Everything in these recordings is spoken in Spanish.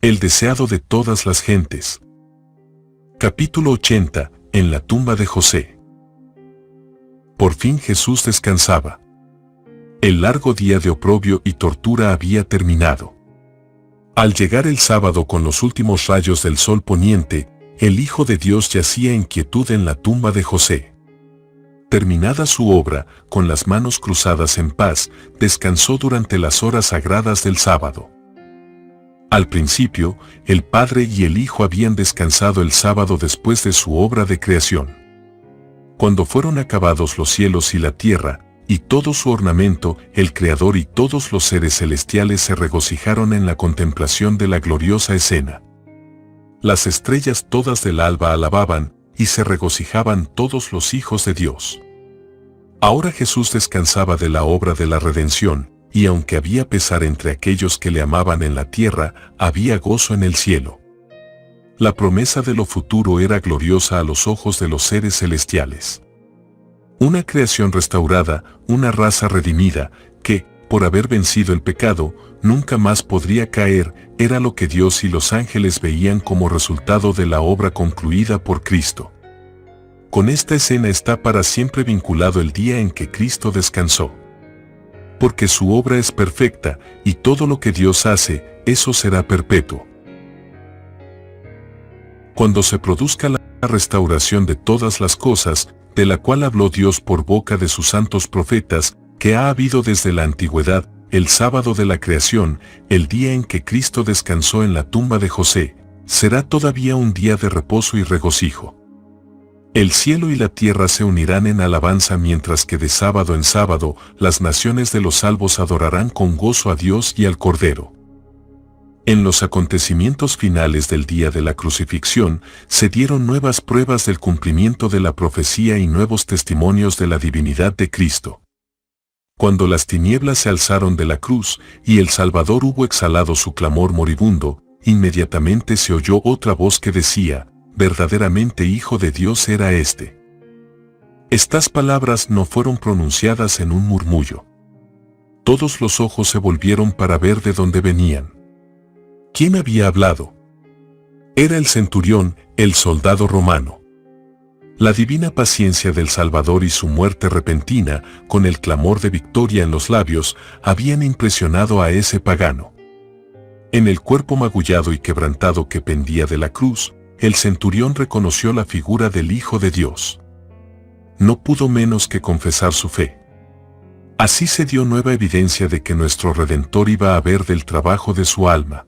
El deseado de todas las gentes. Capítulo 80. En la tumba de José. Por fin Jesús descansaba. El largo día de oprobio y tortura había terminado. Al llegar el sábado con los últimos rayos del sol poniente, el Hijo de Dios yacía en quietud en la tumba de José. Terminada su obra, con las manos cruzadas en paz, descansó durante las horas sagradas del sábado. Al principio, el Padre y el Hijo habían descansado el sábado después de su obra de creación. Cuando fueron acabados los cielos y la tierra, y todo su ornamento, el Creador y todos los seres celestiales se regocijaron en la contemplación de la gloriosa escena. Las estrellas todas del alba alababan, y se regocijaban todos los hijos de Dios. Ahora Jesús descansaba de la obra de la redención, y aunque había pesar entre aquellos que le amaban en la tierra, había gozo en el cielo. La promesa de lo futuro era gloriosa a los ojos de los seres celestiales. Una creación restaurada, una raza redimida, que, por haber vencido el pecado, nunca más podría caer, era lo que Dios y los ángeles veían como resultado de la obra concluida por Cristo. Con esta escena está para siempre vinculado el día en que Cristo descansó. Porque su obra es perfecta, y todo lo que Dios hace, eso será perpetuo. Cuando se produzca la restauración de todas las cosas, de la cual habló Dios por boca de sus santos profetas, que ha habido desde la antigüedad, el sábado de la creación, el día en que Cristo descansó en la tumba de José, será todavía un día de reposo y regocijo. El cielo y la tierra se unirán en alabanza mientras que de sábado en sábado las naciones de los salvos adorarán con gozo a Dios y al Cordero. En los acontecimientos finales del día de la crucifixión se dieron nuevas pruebas del cumplimiento de la profecía y nuevos testimonios de la divinidad de Cristo. Cuando las tinieblas se alzaron de la cruz y el Salvador hubo exhalado su clamor moribundo, inmediatamente se oyó otra voz que decía: verdaderamente Hijo de Dios era este. Estas palabras no fueron pronunciadas en un murmullo. Todos los ojos se volvieron para ver de dónde venían. ¿Quién había hablado? Era el centurión, el soldado romano. La divina paciencia del Salvador y su muerte repentina, con el clamor de victoria en los labios, habían impresionado a ese pagano. En el cuerpo magullado y quebrantado que pendía de la cruz, el centurión reconoció la figura del Hijo de Dios. No pudo menos que confesar su fe. Así se dio nueva evidencia de que nuestro Redentor iba a ver del trabajo de su alma.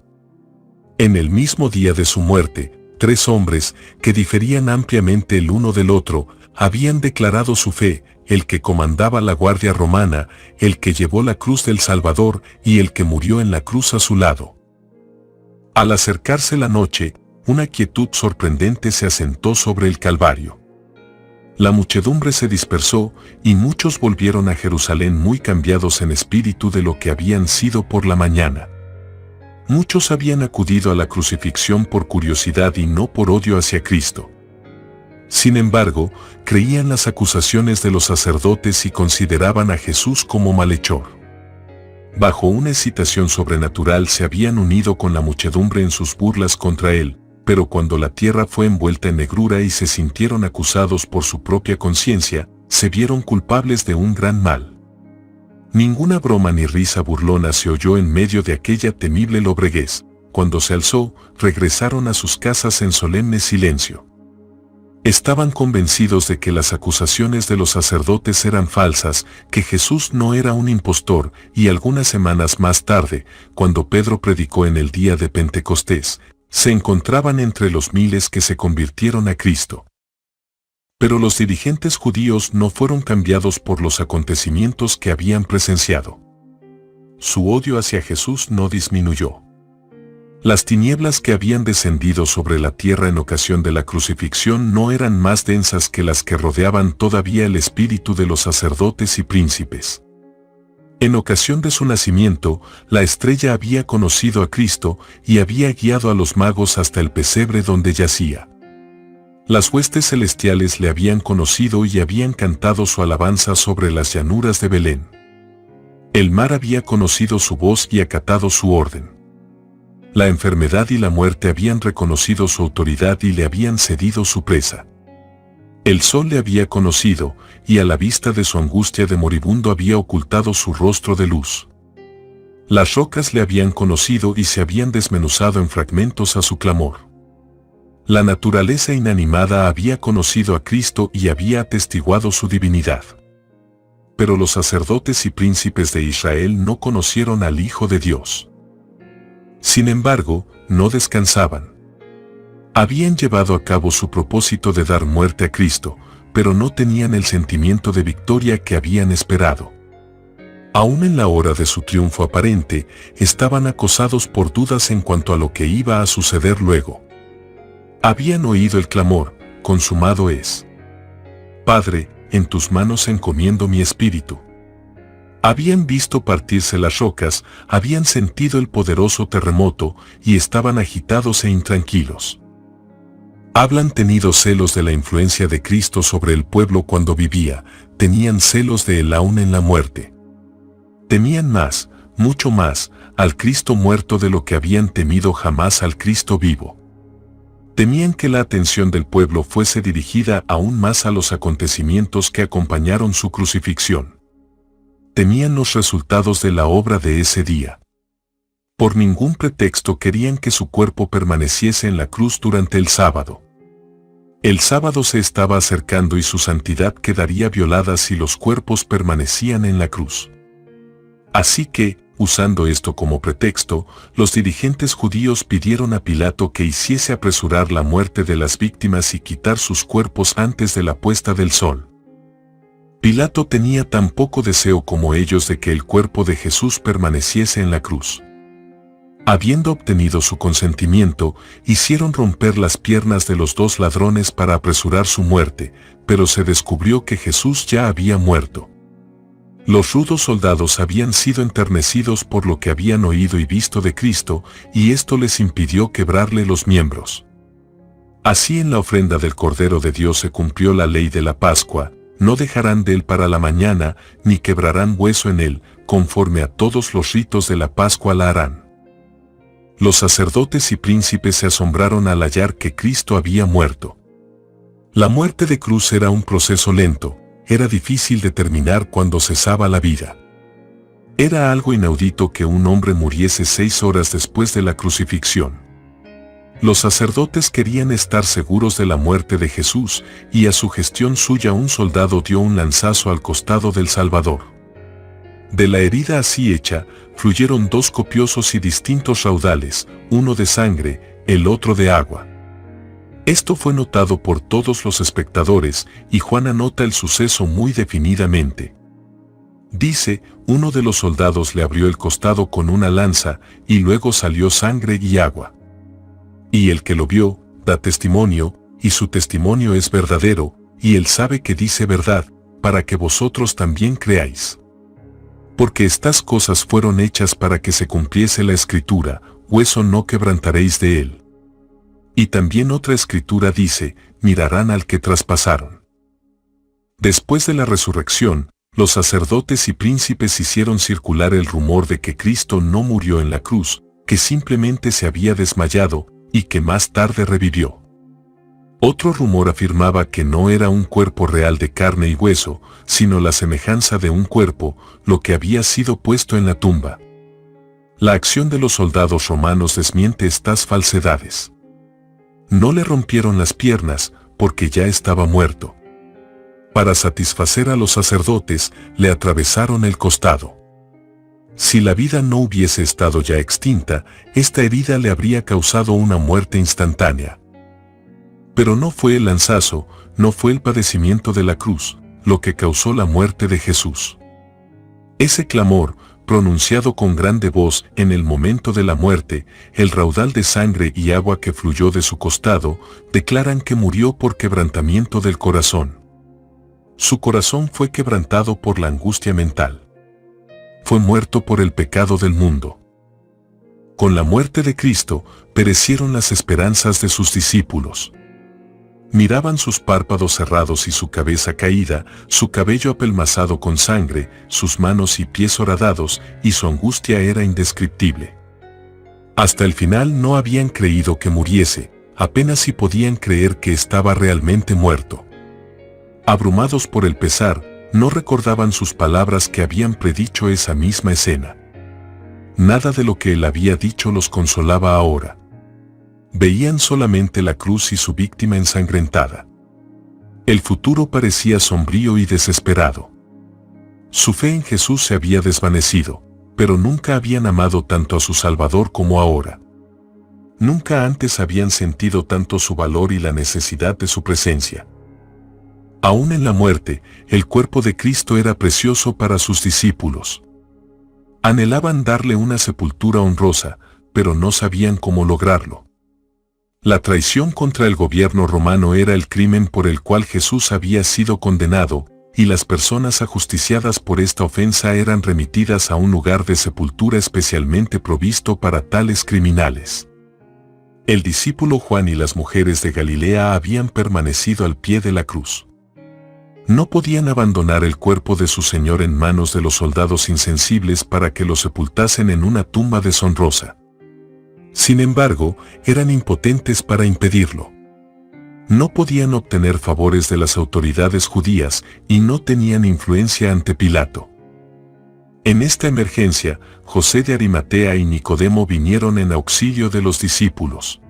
En el mismo día de su muerte, 3 hombres, que diferían ampliamente el uno del otro, habían declarado su fe: el que comandaba la guardia romana, el que llevó la cruz del Salvador y el que murió en la cruz a su lado. Al acercarse la noche, una quietud sorprendente se asentó sobre el Calvario. La muchedumbre se dispersó, y muchos volvieron a Jerusalén muy cambiados en espíritu de lo que habían sido por la mañana. Muchos habían acudido a la crucifixión por curiosidad y no por odio hacia Cristo. Sin embargo, creían las acusaciones de los sacerdotes y consideraban a Jesús como malhechor. Bajo una excitación sobrenatural se habían unido con la muchedumbre en sus burlas contra él, pero cuando la tierra fue envuelta en negrura y se sintieron acusados por su propia conciencia, se vieron culpables de un gran mal. Ninguna broma ni risa burlona se oyó en medio de aquella temible lobreguez. Cuando se alzó, regresaron a sus casas en solemne silencio. Estaban convencidos de que las acusaciones de los sacerdotes eran falsas, que Jesús no era un impostor, y algunas semanas más tarde, cuando Pedro predicó en el día de Pentecostés, se encontraban entre los miles que se convirtieron a Cristo. Pero los dirigentes judíos no fueron cambiados por los acontecimientos que habían presenciado. Su odio hacia Jesús no disminuyó. Las tinieblas que habían descendido sobre la tierra en ocasión de la crucifixión no eran más densas que las que rodeaban todavía el espíritu de los sacerdotes y príncipes. En ocasión de su nacimiento, la estrella había conocido a Cristo y había guiado a los magos hasta el pesebre donde yacía. Las huestes celestiales le habían conocido y habían cantado su alabanza sobre las llanuras de Belén. El mar había conocido su voz y acatado su orden. La enfermedad y la muerte habían reconocido su autoridad y le habían cedido su presa. El sol le había conocido, y a la vista de su angustia de moribundo había ocultado su rostro de luz. Las rocas le habían conocido y se habían desmenuzado en fragmentos a su clamor. La naturaleza inanimada había conocido a Cristo y había atestiguado su divinidad. Pero los sacerdotes y príncipes de Israel no conocieron al Hijo de Dios. Sin embargo, no descansaban. Habían llevado a cabo su propósito de dar muerte a Cristo, pero no tenían el sentimiento de victoria que habían esperado. Aún en la hora de su triunfo aparente, estaban acosados por dudas en cuanto a lo que iba a suceder luego. Habían oído el clamor, consumado es. Padre, en tus manos encomiendo mi espíritu. Habían visto partirse las rocas, habían sentido el poderoso terremoto y estaban agitados e intranquilos. Habían tenido celos de la influencia de Cristo sobre el pueblo cuando vivía, tenían celos de él aún en la muerte. Temían más, mucho más, al Cristo muerto de lo que habían temido jamás al Cristo vivo. Temían que la atención del pueblo fuese dirigida aún más a los acontecimientos que acompañaron su crucifixión. Temían los resultados de la obra de ese día. Por ningún pretexto querían que su cuerpo permaneciese en la cruz durante el sábado. El sábado se estaba acercando y su santidad quedaría violada si los cuerpos permanecían en la cruz. Así que, usando esto como pretexto, los dirigentes judíos pidieron a Pilato que hiciese apresurar la muerte de las víctimas y quitar sus cuerpos antes de la puesta del sol. Pilato tenía tan poco deseo como ellos de que el cuerpo de Jesús permaneciese en la cruz. Habiendo obtenido su consentimiento, hicieron romper las piernas de los dos ladrones para apresurar su muerte, pero se descubrió que Jesús ya había muerto. Los rudos soldados habían sido enternecidos por lo que habían oído y visto de Cristo, y esto les impidió quebrarle los miembros. Así en la ofrenda del Cordero de Dios se cumplió la ley de la Pascua: no dejarán de él para la mañana, ni quebrarán hueso en él, conforme a todos los ritos de la Pascua la harán. Los sacerdotes y príncipes se asombraron al hallar que Cristo había muerto. La muerte de cruz era un proceso lento, era difícil determinar cuándo cesaba la vida. Era algo inaudito que un hombre muriese 6 horas después de la crucifixión. Los sacerdotes querían estar seguros de la muerte de Jesús, y a sugestión suya un soldado dio un lanzazo al costado del Salvador. De la herida así hecha, fluyeron 2 copiosos y distintos raudales, uno de sangre, el otro de agua. Esto fue notado por todos los espectadores, y Juan anota el suceso muy definidamente. Dice: uno de los soldados le abrió el costado con una lanza, y luego salió sangre y agua. Y el que lo vio, da testimonio, y su testimonio es verdadero, y él sabe que dice verdad, para que vosotros también creáis. Porque estas cosas fueron hechas para que se cumpliese la Escritura: hueso no quebrantaréis de él. Y también otra escritura dice: mirarán al que traspasaron. Después de la resurrección, los sacerdotes y príncipes hicieron circular el rumor de que Cristo no murió en la cruz, que simplemente se había desmayado, y que más tarde revivió. Otro rumor afirmaba que no era un cuerpo real de carne y hueso, sino la semejanza de un cuerpo, lo que había sido puesto en la tumba. La acción de los soldados romanos desmiente estas falsedades. No le rompieron las piernas, porque ya estaba muerto. Para satisfacer a los sacerdotes, le atravesaron el costado. Si la vida no hubiese estado ya extinta, esta herida le habría causado una muerte instantánea. Pero no fue el lanzazo, no fue el padecimiento de la cruz, lo que causó la muerte de Jesús. Ese clamor, pronunciado con grande voz en el momento de la muerte, el raudal de sangre y agua que fluyó de su costado, declaran que murió por quebrantamiento del corazón. Su corazón fue quebrantado por la angustia mental. Fue muerto por el pecado del mundo. Con la muerte de Cristo, perecieron las esperanzas de sus discípulos. Miraban sus párpados cerrados y su cabeza caída, su cabello apelmazado con sangre, sus manos y pies horadados, y su angustia era indescriptible. Hasta el final no habían creído que muriese, apenas si podían creer que estaba realmente muerto. Abrumados por el pesar, no recordaban sus palabras que habían predicho esa misma escena. Nada de lo que él había dicho los consolaba ahora. Veían solamente la cruz y su víctima ensangrentada. El futuro parecía sombrío y desesperado. Su fe en Jesús se había desvanecido, pero nunca habían amado tanto a su Salvador como ahora. Nunca antes habían sentido tanto su valor y la necesidad de su presencia. Aún en la muerte, el cuerpo de Cristo era precioso para sus discípulos. Anhelaban darle una sepultura honrosa, pero no sabían cómo lograrlo. La traición contra el gobierno romano era el crimen por el cual Jesús había sido condenado, y las personas ajusticiadas por esta ofensa eran remitidas a un lugar de sepultura especialmente provisto para tales criminales. El discípulo Juan y las mujeres de Galilea habían permanecido al pie de la cruz. No podían abandonar el cuerpo de su Señor en manos de los soldados insensibles para que lo sepultasen en una tumba deshonrosa. Sin embargo, eran impotentes para impedirlo. No podían obtener favores de las autoridades judías y no tenían influencia ante Pilato. En esta emergencia, José de Arimatea y Nicodemo vinieron en auxilio de los discípulos.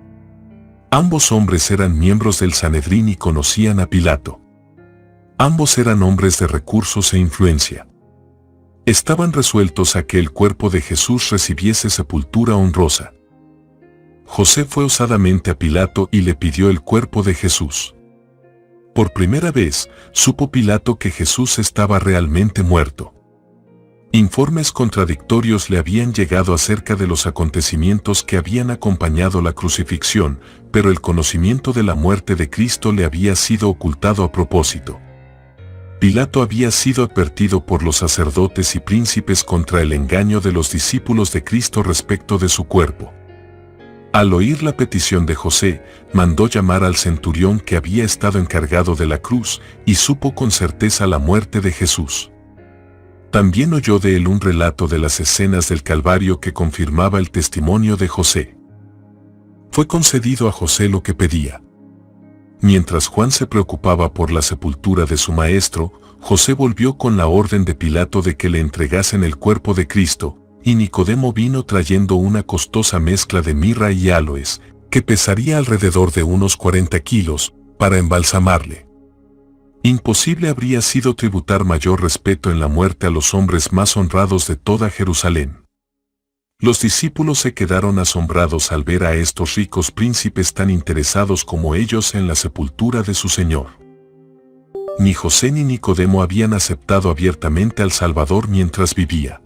Ambos hombres eran miembros del Sanedrín y conocían a Pilato. Ambos eran hombres de recursos e influencia. Estaban resueltos a que el cuerpo de Jesús recibiese sepultura honrosa. José fue osadamente a Pilato y le pidió el cuerpo de Jesús. Por primera vez, supo Pilato que Jesús estaba realmente muerto. Informes contradictorios le habían llegado acerca de los acontecimientos que habían acompañado la crucifixión, pero el conocimiento de la muerte de Cristo le había sido ocultado a propósito. Pilato había sido advertido por los sacerdotes y príncipes contra el engaño de los discípulos de Cristo respecto de su cuerpo. Al oír la petición de José, mandó llamar al centurión que había estado encargado de la cruz y supo con certeza la muerte de Jesús. También oyó de él un relato de las escenas del Calvario que confirmaba el testimonio de José. Fue concedido a José lo que pedía. Mientras Juan se preocupaba por la sepultura de su maestro, José volvió con la orden de Pilato de que le entregasen el cuerpo de Cristo, y Nicodemo vino trayendo una costosa mezcla de mirra y áloes, que pesaría alrededor de unos 40 kilos, para embalsamarle. Imposible habría sido tributar mayor respeto en la muerte a los hombres más honrados de toda Jerusalén. Los discípulos se quedaron asombrados al ver a estos ricos príncipes tan interesados como ellos en la sepultura de su Señor. Ni José ni Nicodemo habían aceptado abiertamente al Salvador mientras vivía.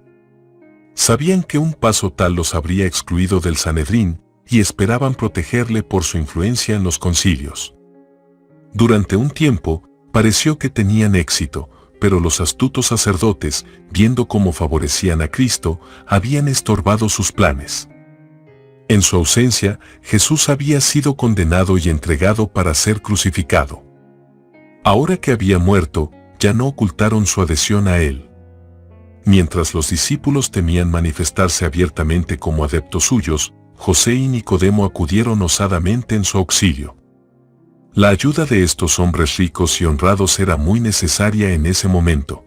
Sabían que un paso tal los habría excluido del Sanedrín, y esperaban protegerle por su influencia en los concilios. Durante un tiempo, pareció que tenían éxito, pero los astutos sacerdotes, viendo cómo favorecían a Cristo, habían estorbado sus planes. En su ausencia, Jesús había sido condenado y entregado para ser crucificado. Ahora que había muerto, ya no ocultaron su adhesión a él. Mientras los discípulos temían manifestarse abiertamente como adeptos suyos, José y Nicodemo acudieron osadamente en su auxilio. La ayuda de estos hombres ricos y honrados era muy necesaria en ese momento.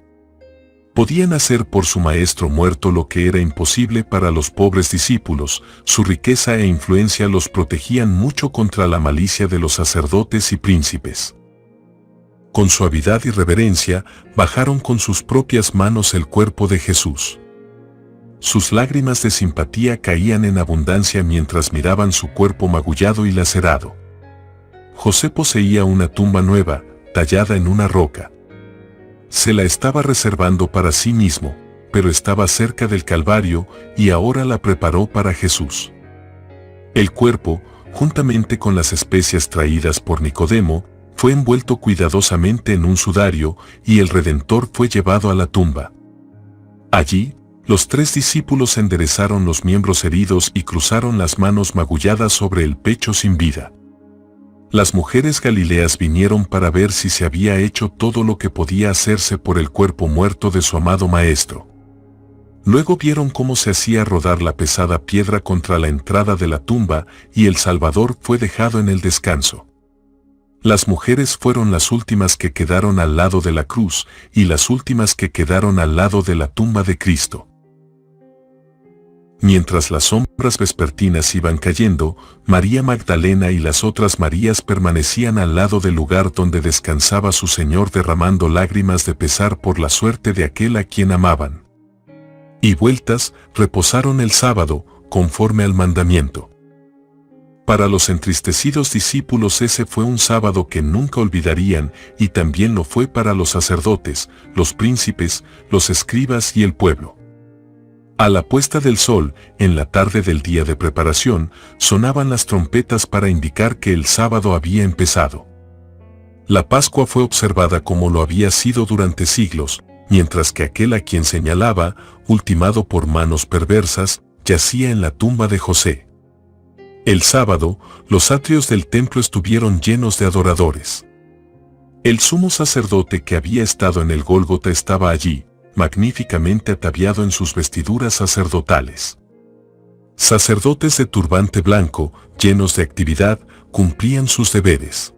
Podían hacer por su maestro muerto lo que era imposible para los pobres discípulos, su riqueza e influencia los protegían mucho contra la malicia de los sacerdotes y príncipes. Con suavidad y reverencia, bajaron con sus propias manos el cuerpo de Jesús. Sus lágrimas de simpatía caían en abundancia mientras miraban su cuerpo magullado y lacerado. José poseía una tumba nueva, tallada en una roca. Se la estaba reservando para sí mismo, pero estaba cerca del Calvario y ahora la preparó para Jesús. El cuerpo, juntamente con las especias traídas por Nicodemo, fue envuelto cuidadosamente en un sudario y el Redentor fue llevado a la tumba. Allí, los 3 discípulos enderezaron los miembros heridos y cruzaron las manos magulladas sobre el pecho sin vida. Las mujeres galileas vinieron para ver si se había hecho todo lo que podía hacerse por el cuerpo muerto de su amado maestro. Luego vieron cómo se hacía rodar la pesada piedra contra la entrada de la tumba y el Salvador fue dejado en el descanso. Las mujeres fueron las últimas que quedaron al lado de la cruz y las últimas que quedaron al lado de la tumba de Cristo. Mientras las sombras vespertinas iban cayendo, María Magdalena y las otras Marías permanecían al lado del lugar donde descansaba su Señor derramando lágrimas de pesar por la suerte de aquel a quien amaban. Y vueltas, reposaron el sábado, conforme al mandamiento. Para los entristecidos discípulos ese fue un sábado que nunca olvidarían, y también lo fue para los sacerdotes, los príncipes, los escribas y el pueblo. A la puesta del sol, en la tarde del día de preparación, sonaban las trompetas para indicar que el sábado había empezado. La Pascua fue observada como lo había sido durante siglos, mientras que aquel a quien señalaba, ultimado por manos perversas, yacía en la tumba de José. El sábado, los atrios del templo estuvieron llenos de adoradores. El sumo sacerdote que había estado en el Gólgota estaba allí, magníficamente ataviado en sus vestiduras sacerdotales. Sacerdotes de turbante blanco, llenos de actividad, cumplían sus deberes.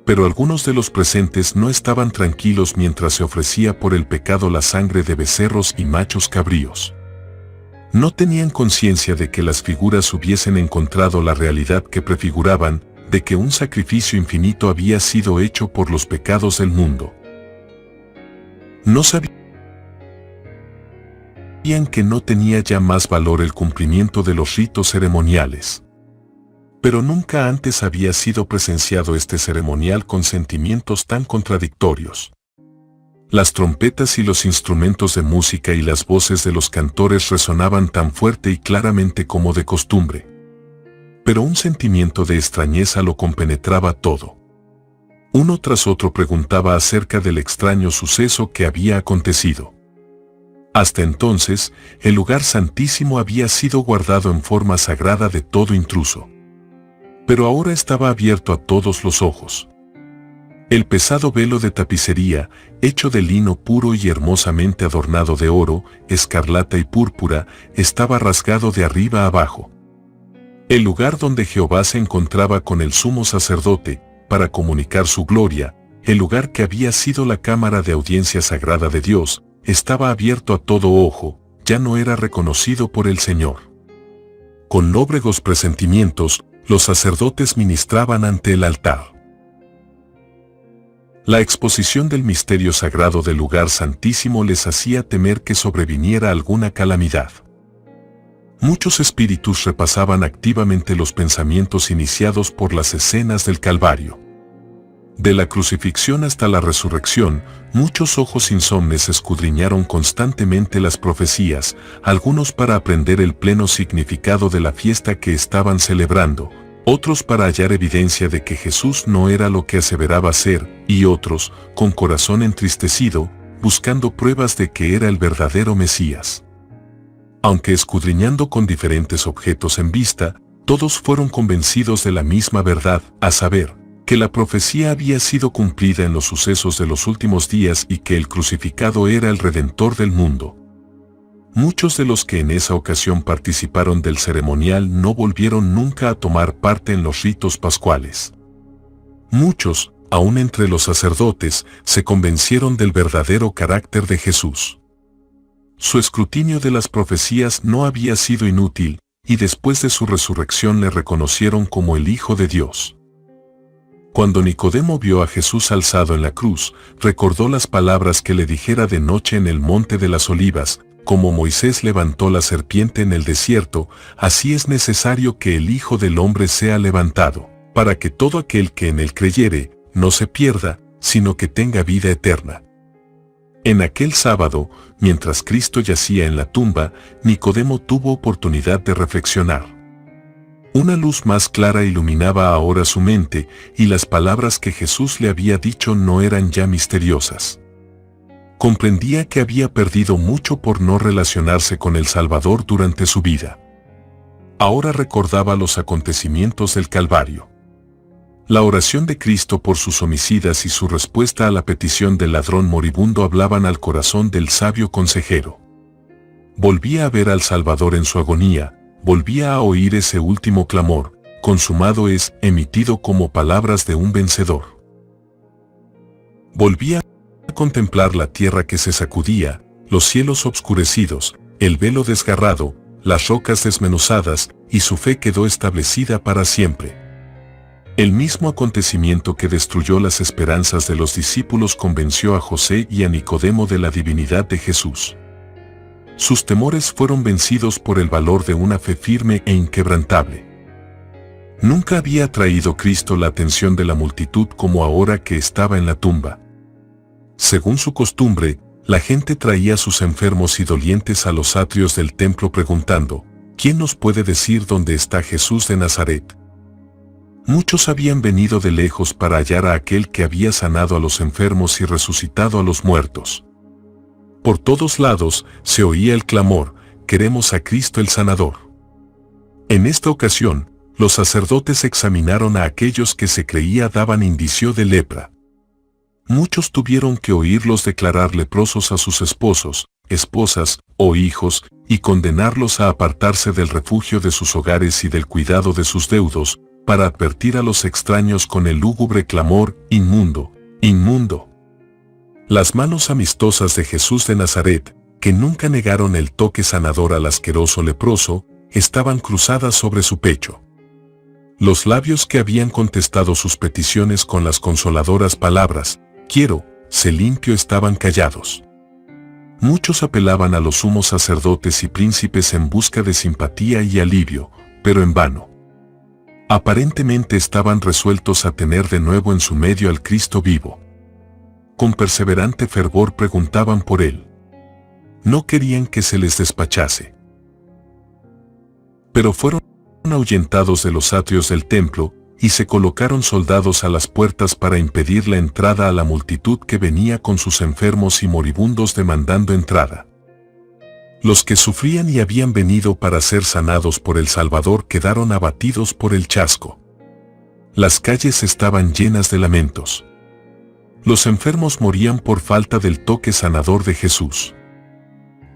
Pero algunos de los presentes no estaban tranquilos mientras se ofrecía por el pecado la sangre de becerros y machos cabríos. No tenían conciencia de que las figuras hubiesen encontrado la realidad que prefiguraban, de que un sacrificio infinito había sido hecho por los pecados del mundo. No sabían que no tenía ya más valor el cumplimiento de los ritos ceremoniales. Pero nunca antes había sido presenciado este ceremonial con sentimientos tan contradictorios. Las trompetas y los instrumentos de música y las voces de los cantores resonaban tan fuerte y claramente como de costumbre. Pero un sentimiento de extrañeza lo compenetraba todo. Uno tras otro preguntaba acerca del extraño suceso que había acontecido. Hasta entonces, el lugar santísimo había sido guardado en forma sagrada de todo intruso. Pero ahora estaba abierto a todos los ojos. El pesado velo de tapicería, hecho de lino puro y hermosamente adornado de oro, escarlata y púrpura, estaba rasgado de arriba a abajo. El lugar donde Jehová se encontraba con el sumo sacerdote, para comunicar su gloria, el lugar que había sido la cámara de audiencia sagrada de Dios, estaba abierto a todo ojo, ya no era reconocido por el Señor. Con lóbregos presentimientos, los sacerdotes ministraban ante el altar. La exposición del misterio sagrado del lugar santísimo les hacía temer que sobreviniera alguna calamidad. Muchos espíritus repasaban activamente los pensamientos iniciados por las escenas del Calvario. De la crucifixión hasta la resurrección, muchos ojos insomnes escudriñaron constantemente las profecías, algunos para aprender el pleno significado de la fiesta que estaban celebrando, otros para hallar evidencia de que Jesús no era lo que aseveraba ser, y otros, con corazón entristecido, buscando pruebas de que era el verdadero Mesías. Aunque escudriñando con diferentes objetos en vista, todos fueron convencidos de la misma verdad, a saber, que la profecía había sido cumplida en los sucesos de los últimos días y que el crucificado era el Redentor del mundo. Muchos de los que en esa ocasión participaron del ceremonial no volvieron nunca a tomar parte en los ritos pascuales. Muchos, aun entre los sacerdotes, se convencieron del verdadero carácter de Jesús. Su escrutinio de las profecías no había sido inútil, y después de su resurrección le reconocieron como el Hijo de Dios. Cuando Nicodemo vio a Jesús alzado en la cruz, recordó las palabras que le dijera de noche en el monte de las Olivas: como Moisés levantó la serpiente en el desierto, así es necesario que el Hijo del Hombre sea levantado, para que todo aquel que en él creyere, no se pierda, sino que tenga vida eterna. En aquel sábado, mientras Cristo yacía en la tumba, Nicodemo tuvo oportunidad de reflexionar. Una luz más clara iluminaba ahora su mente, y las palabras que Jesús le había dicho no eran ya misteriosas. Comprendía que había perdido mucho por no relacionarse con el Salvador durante su vida. Ahora recordaba los acontecimientos del Calvario. La oración de Cristo por sus homicidas y su respuesta a la petición del ladrón moribundo hablaban al corazón del sabio consejero. volvía a ver al Salvador en su agonía, volvía a oír ese último clamor, consumado es, emitido como palabras de un vencedor. Volvía a contemplar la tierra que se sacudía, los cielos obscurecidos, el velo desgarrado, las rocas desmenuzadas, y su fe quedó establecida para siempre. El mismo acontecimiento que destruyó las esperanzas de los discípulos convenció a José y a Nicodemo de la divinidad de Jesús. Sus temores fueron vencidos por el valor de una fe firme e inquebrantable. Nunca había atraído Cristo la atención de la multitud como ahora que estaba en la tumba. Según su costumbre, la gente traía a sus enfermos y dolientes a los atrios del templo preguntando, ¿quién nos puede decir dónde está Jesús de Nazaret? Muchos habían venido de lejos para hallar a aquel que había sanado a los enfermos y resucitado a los muertos. Por todos lados se oía el clamor, queremos a Cristo el sanador. En esta ocasión, los sacerdotes examinaron a aquellos que se creía daban indicio de lepra. Muchos tuvieron que oírlos declarar leprosos a sus esposos, esposas o hijos, y condenarlos a apartarse del refugio de sus hogares y del cuidado de sus deudos, para advertir a los extraños con el lúgubre clamor, inmundo, inmundo. Las manos amistosas de Jesús de Nazaret, que nunca negaron el toque sanador al asqueroso leproso, estaban cruzadas sobre su pecho. Los labios que habían contestado sus peticiones con las consoladoras palabras, quiero, sé limpio, estaban callados. Muchos apelaban a los sumos sacerdotes y príncipes en busca de simpatía y alivio, pero en vano. Aparentemente estaban resueltos a tener de nuevo en su medio al Cristo vivo. Con perseverante fervor preguntaban por él. No querían que se les despachase. Pero fueron ahuyentados de los atrios del templo, y se colocaron soldados a las puertas para impedir la entrada a la multitud que venía con sus enfermos y moribundos demandando entrada. Los que sufrían y habían venido para ser sanados por el Salvador quedaron abatidos por el chasco. Las calles estaban llenas de lamentos. Los enfermos morían por falta del toque sanador de Jesús.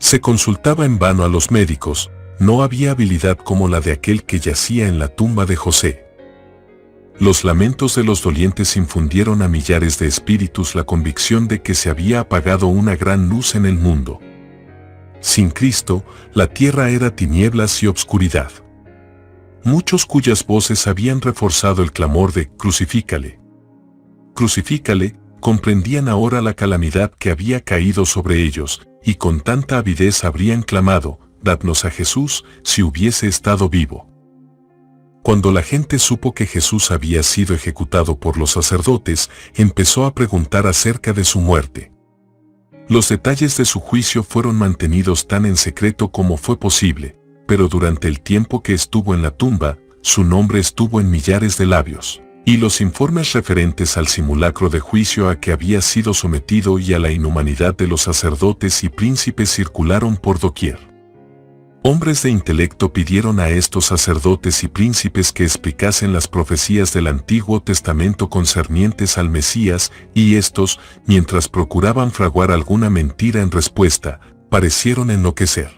Se consultaba en vano a los médicos, no había habilidad como la de aquel que yacía en la tumba de José. Los lamentos de los dolientes infundieron a millares de espíritus la convicción de que se había apagado una gran luz en el mundo. Sin Cristo, la tierra era tinieblas y obscuridad. Muchos cuyas voces habían reforzado el clamor de «Crucifícale, crucifícale», comprendían ahora la calamidad que había caído sobre ellos, y con tanta avidez habrían clamado «Dadnos a Jesús», si hubiese estado vivo. Cuando la gente supo que Jesús había sido ejecutado por los sacerdotes, empezó a preguntar acerca de su muerte. Los detalles de su juicio fueron mantenidos tan en secreto como fue posible, pero durante el tiempo que estuvo en la tumba, su nombre estuvo en millares de labios, y los informes referentes al simulacro de juicio a que había sido sometido y a la inhumanidad de los sacerdotes y príncipes circularon por doquier. Hombres de intelecto pidieron a estos sacerdotes y príncipes que explicasen las profecías del Antiguo Testamento concernientes al Mesías, y estos, mientras procuraban fraguar alguna mentira en respuesta, parecieron enloquecer.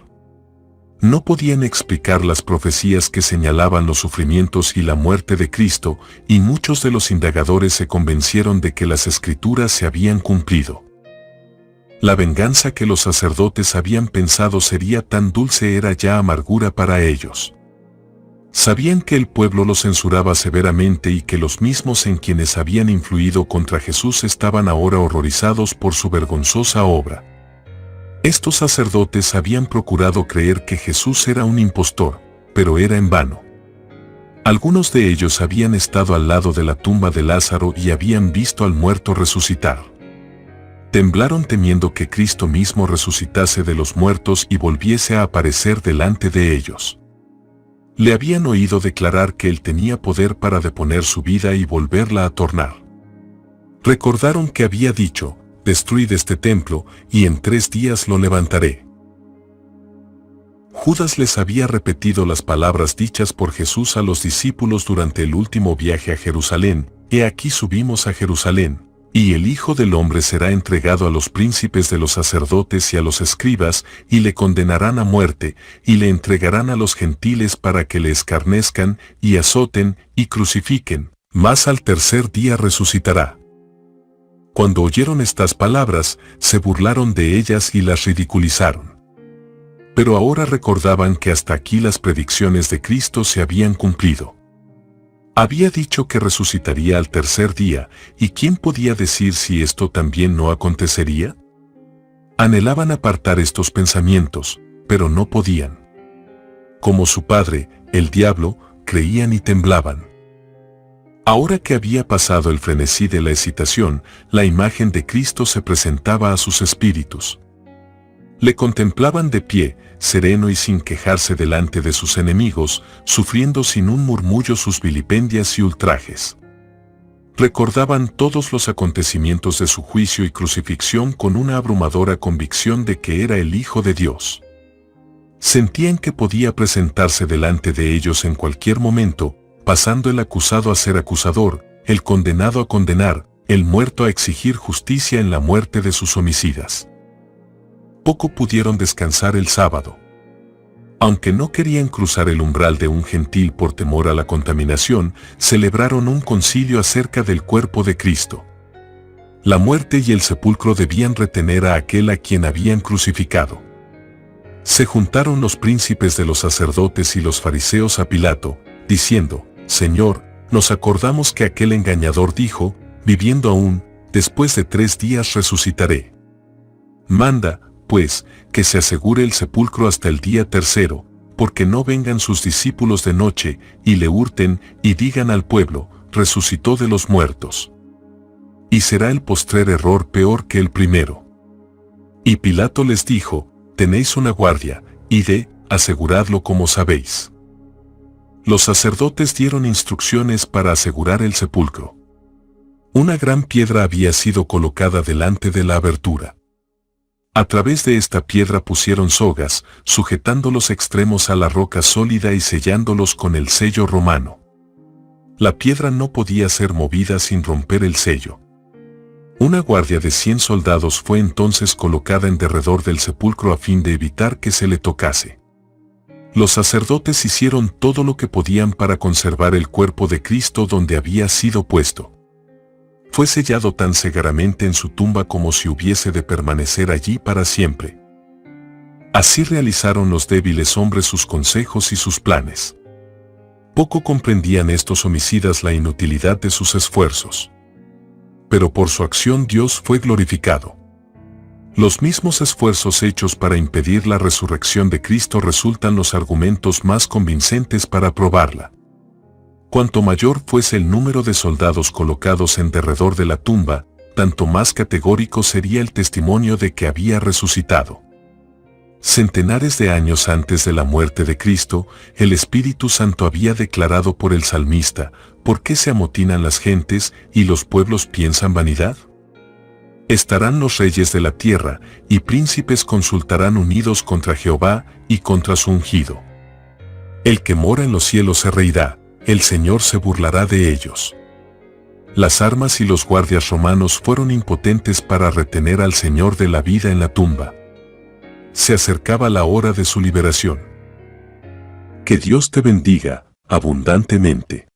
No podían explicar las profecías que señalaban los sufrimientos y la muerte de Cristo, y muchos de los indagadores se convencieron de que las Escrituras se habían cumplido. La venganza que los sacerdotes habían pensado sería tan dulce era ya amargura para ellos. Sabían que el pueblo los censuraba severamente y que los mismos en quienes habían influido contra Jesús estaban ahora horrorizados por su vergonzosa obra. Estos sacerdotes habían procurado creer que Jesús era un impostor, pero era en vano. Algunos de ellos habían estado al lado de la tumba de Lázaro y habían visto al muerto resucitar. Temblaron temiendo que Cristo mismo resucitase de los muertos y volviese a aparecer delante de ellos. Le habían oído declarar que él tenía poder para deponer su vida y volverla a tornar. Recordaron que había dicho, «Destruid este templo, y en 3 días lo levantaré». Judas les había repetido las palabras dichas por Jesús a los discípulos durante el último viaje a Jerusalén, «He aquí subimos a Jerusalén, Y el Hijo del Hombre será entregado a los príncipes de los sacerdotes y a los escribas, y le condenarán a muerte, y le entregarán a los gentiles para que le escarnezcan, y azoten, y crucifiquen, mas al tercer día resucitará. Cuando oyeron estas palabras, se burlaron de ellas y las ridiculizaron. Pero ahora recordaban que hasta aquí las predicciones de Cristo se habían cumplido. Había dicho que resucitaría al tercer día, ¿y quién podía decir si esto también no acontecería? Anhelaban apartar estos pensamientos, pero no podían. Como su padre, el diablo, creían y temblaban. Ahora que había pasado el frenesí de la excitación, la imagen de Cristo se presentaba a sus espíritus. Le contemplaban de pie, sereno y sin quejarse delante de sus enemigos, sufriendo sin un murmullo sus vilipendias y ultrajes. Recordaban todos los acontecimientos de su juicio y crucifixión con una abrumadora convicción de que era el Hijo de Dios. Sentían que podía presentarse delante de ellos en cualquier momento, pasando el acusado a ser acusador, el condenado a condenar, el muerto a exigir justicia en la muerte de sus homicidas. Poco pudieron descansar el sábado. Aunque no querían cruzar el umbral de un gentil por temor a la contaminación, celebraron un concilio acerca del cuerpo de Cristo. La muerte y el sepulcro debían retener a aquel a quien habían crucificado. Se juntaron los príncipes de los sacerdotes y los fariseos a Pilato, diciendo: Señor, nos acordamos que aquel engañador dijo, viviendo aún, después de 3 días resucitaré. Manda, pues, que se asegure el sepulcro hasta el día tercero, porque no vengan sus discípulos de noche, y le hurten, y digan al pueblo, resucitó de los muertos. Y será el postrer error peor que el primero. Y Pilato les dijo: tenéis una guardia, id, aseguradlo como sabéis. Los sacerdotes dieron instrucciones para asegurar el sepulcro. Una gran piedra había sido colocada delante de la abertura. A través de esta piedra pusieron sogas, sujetando los extremos a la roca sólida y sellándolos con el sello romano. La piedra no podía ser movida sin romper el sello. Una guardia de 100 soldados fue entonces colocada en derredor del sepulcro a fin de evitar que se le tocase. Los sacerdotes hicieron todo lo que podían para conservar el cuerpo de Cristo donde había sido puesto. Fue sellado tan severamente en su tumba como si hubiese de permanecer allí para siempre. Así realizaron los débiles hombres sus consejos y sus planes. Poco comprendían estos homicidas la inutilidad de sus esfuerzos. Pero por su acción Dios fue glorificado. Los mismos esfuerzos hechos para impedir la resurrección de Cristo resultan los argumentos más convincentes para probarla. Cuanto mayor fuese el número de soldados colocados en derredor de la tumba, tanto más categórico sería el testimonio de que había resucitado. Centenares de años antes de la muerte de Cristo, el Espíritu Santo había declarado por el salmista: ¿por qué se amotinan las gentes y los pueblos piensan vanidad? Estarán los reyes de la tierra, y príncipes consultarán unidos contra Jehová y contra su ungido. El que mora en los cielos se reirá, el Señor se burlará de ellos. Las armas y los guardias romanos fueron impotentes para retener al Señor de la vida en la tumba. Se acercaba la hora de su liberación. Que Dios te bendiga abundantemente.